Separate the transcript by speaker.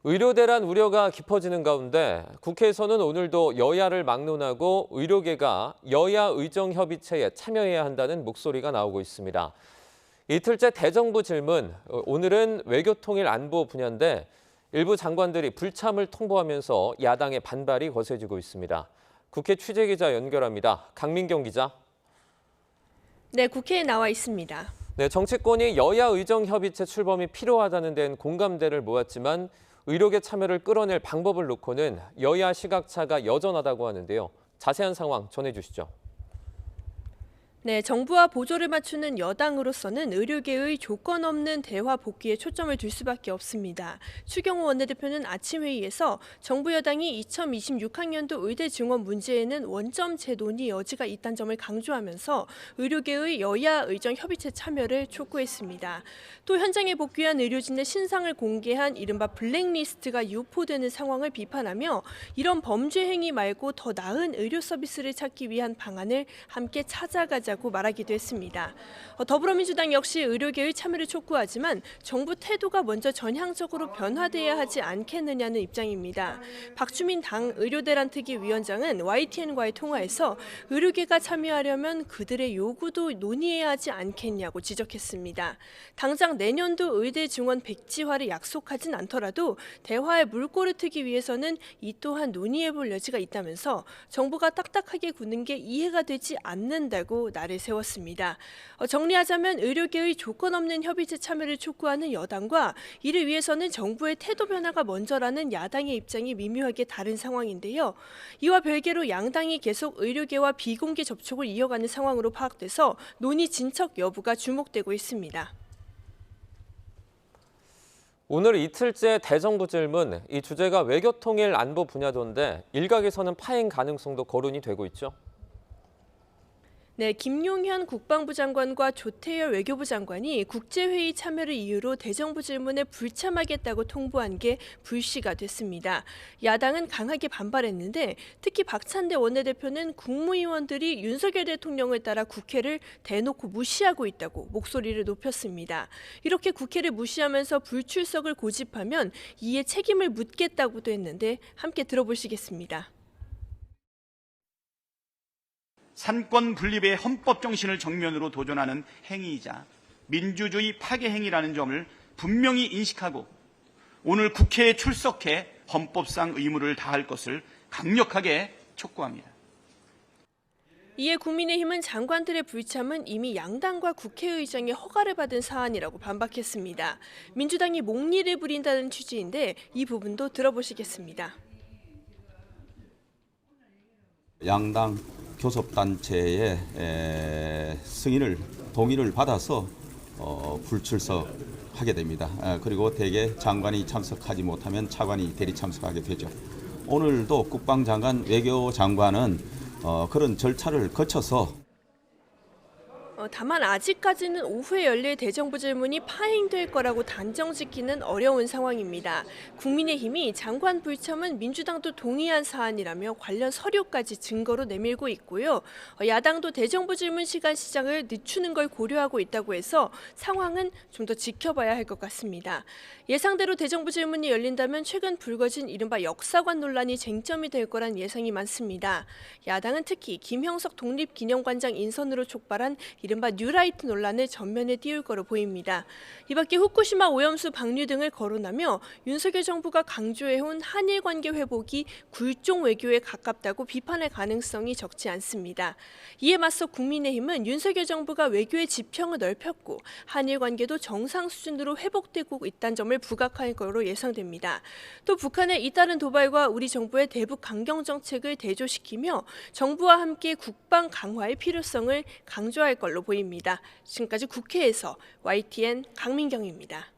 Speaker 1: 의료대란 우려가 깊어지는 가운데 국회에서는 오늘도 여야를 막론하고 의료계가 여야 의정협의체에 참여해야 한다는 목소리가 나오고 있습니다. 이틀째 대정부 질문, 오늘은 외교통일 안보 분야인데 일부 장관들이 불참을 통보하면서 야당의 반발이 거세지고 있습니다. 국회 취재기자 연결합니다. 강민경 기자.
Speaker 2: 네, 국회에 나와 있습니다.
Speaker 1: 네, 정치권이 여야 의정협의체 출범이 필요하다는 데는 공감대를 모았지만 의료계 참여를 끌어낼 방법을 놓고는 여야 시각차가 여전하다고 하는데요. 자세한 상황 전해주시죠.
Speaker 2: 네, 정부와 보조를 맞추는 여당으로서는 의료계의 조건 없는 대화 복귀에 초점을 둘 수밖에 없습니다. 추경호 원내대표는 아침 회의에서 정부 여당이 2026학년도 의대 증원 문제에는 원점 재논의 여지가 있다는 점을 강조하면서 의료계의 여야 의정 협의체 참여를 촉구했습니다. 또 현장에 복귀한 의료진의 신상을 공개한 이른바 블랙리스트가 유포되는 상황을 비판하며 이런 범죄 행위 말고 더 나은 의료 서비스를 찾기 위한 방안을 함께 찾아가자 고 말하기도 했습니다. 더불어민주당 역시 의료계의 참여를 촉구하지만 정부 태도가 먼저 전향적으로 변화돼야 하지 않겠느냐는 입장입니다. 박주민 당 의료대란 특위 위원장은 YTN과의 통화에서 의료계가 참여하려면 그들의 요구도 논의해야 하지 않겠냐고 지적했습니다. 당장 내년도 의대 증원 백지화를 약속하진 않더라도 대화의 물꼬를 트기 위해서는 이 또한 논의해볼 여지가 있다면서 정부가 딱딱하게 구는 게 이해가 되지 않는다고 날을 세웠습니다. 정리하자면 의료계의 조건 없는 협의체 참여를 촉구하는 여당과 이를 위해서는 정부의 태도 변화가 먼저라는 야당의 입장이 미묘하게 다른 상황인데요. 이와 별개로 양당이 계속 의료계와 비공개 접촉을 이어가는 상황으로 파악돼서 논의 진척 여부가 주목되고 있습니다.
Speaker 1: 오늘 이틀째 대정부 질문, 이 주제가 외교통일 안보 분야도인데 일각에서는 파행 가능성도 거론이 되고 있죠.
Speaker 2: 네, 김용현 국방부 장관과 조태열 외교부 장관이 국제회의 참여를 이유로 대정부 질문에 불참하겠다고 통보한 게 불씨가 됐습니다. 야당은 강하게 반발했는데 특히 박찬대 원내대표는 국무위원들이 윤석열 대통령을 따라 국회를 대놓고 무시하고 있다고 목소리를 높였습니다. 이렇게 국회를 무시하면서 불출석을 고집하면 이에 책임을 묻겠다고도 했는데 함께 들어보시겠습니다.
Speaker 3: 삼권 분립의 헌법 정신을 정면으로 도전하는 행위이자 민주주의 파괴 행위라는 점을 분명히 인식하고 오늘 국회에 출석해 헌법상 의무를 다할 것을 강력하게 촉구합니다.
Speaker 2: 이에 국민의힘은 장관들의 불참은 이미 양당과 국회의장의 허가를 받은 사안이라고 반박했습니다. 민주당이 목리를 부린다는 취지인데 이 부분도 들어보시겠습니다.
Speaker 4: 양당 교섭단체의 동의를 받아서 불출석하게 됩니다. 그리고 대개 장관이 참석하지 못하면 차관이 대리 참석하게 되죠. 오늘도 국방장관, 외교장관은 그런 절차를 거쳐서
Speaker 2: 다만 아직까지는 오후에 열릴 대정부 질문이 파행될 거라고 단정 짓기는 어려운 상황입니다. 국민의힘이 장관 불참은 민주당도 동의한 사안이라며 관련 서류까지 증거로 내밀고 있고요. 야당도 대정부 질문 시간 시작을 늦추는 걸 고려하고 있다고 해서 상황은 좀 더 지켜봐야 할 것 같습니다. 예상대로 대정부 질문이 열린다면 최근 불거진 이른바 역사관 논란이 쟁점이 될 거란 예상이 많습니다. 야당은 특히 김형석 독립기념관장 인선으로 촉발한 이른바 뉴라이트 논란을 전면에 띄울 거로 보입니다. 이 밖에 후쿠시마 오염수 방류 등을 거론하며 윤석열 정부가 강조해온 한일 관계 회복이 굴종 외교에 가깝다고 비판할 가능성이 적지 않습니다. 이에 맞서 국민의힘은 윤석열 정부가 외교의 지평을 넓혔고 한일 관계도 정상 수준으로 회복되고 있다는 점을 부각할 거로 예상됩니다. 또 북한의 잇따른 도발과 우리 정부의 대북 강경 정책을 대조시키며 정부와 함께 국방 강화의 필요성을 강조할 걸로 보입니다. 지금까지 국회에서 YTN 강민경입니다.